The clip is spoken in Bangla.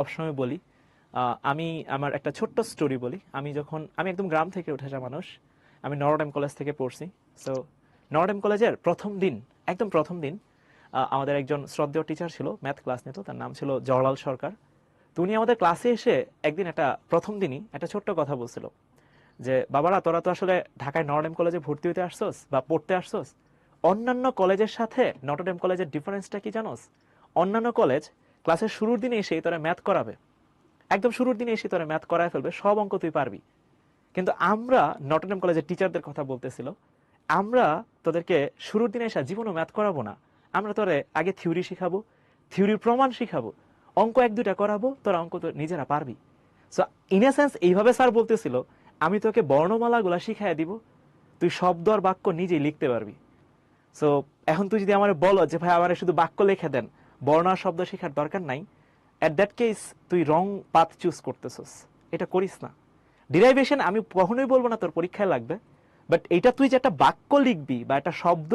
সবসময় বলি। আমি আমার একটা ছোট্ট স্টোরি বলি। আমি একদম গ্রাম থেকে উঠে আসা মানুষ। আমি নরোডেম কলেজ থেকে পড়ছি। সো নরোডেম কলেজের প্রথম দিন, একদম প্রথম দিন, আমাদের একজন শ্রদ্ধেয় টিচার ছিল, ম্যাথ ক্লাস নিত, তার নাম ছিল জওয়ালাল সরকার। তো উনি আমাদের ক্লাসে এসে একদিন একটা প্রথম দিনই একটা ছোট্ট কথা বলছিল যে, বাবারা তোরা তো আসলে ঢাকায় নটরডেম কলেজে ভর্তি হতে আসছোস বা পড়তে আসছোস, অন্যান্য কলেজের সাথে নটরডেম কলেজের ডিফারেন্সটা কি জানোস? অন্যান্য কলেজ ক্লাসের শুরুর দিনে এসে তোরা ম্যাথ করাবে, একদম শুরুর দিনে এসে তোরা ম্যাথ করায় ফেলবে, সব অঙ্ক তুই পারবি। কিন্তু আমরা, নটরডেম কলেজের টিচারদের কথা বলতেছিল, আমরা তোদেরকে শুরুর দিনে এসে জীবনও ম্যাথ করাবো না। আমরা তোরে আগে থিওরি শিখাবো, থিওরির প্রমাণ শিখাবো, অঙ্ক এক দুইটা করাবো, তোরা অঙ্ক তো নিজেরা পারবি। সো ইন এ সেন্স এইভাবে স্যার বলতেছিল, আমি তোকে বর্ণমালাগুলা শিখাই দিব, তুই শব্দ আর বাক্য নিজেই লিখতে পারবি। সো এখন তুই যদি আমার বলো যে ভাই আমার শুধু বাক্য লিখে দেন, বর্ণ আর শব্দ শেখার দরকার নাই, এট দ্যাট কেস তুই রং পাথ চুজ করতেছস, এটা করিস না। ডিরাইভেশন আমি কখনোই বলবো না তোর পরীক্ষায় লাগবে, বাট এটা তুই যে একটা বাক্য লিখবি বা একটা শব্দ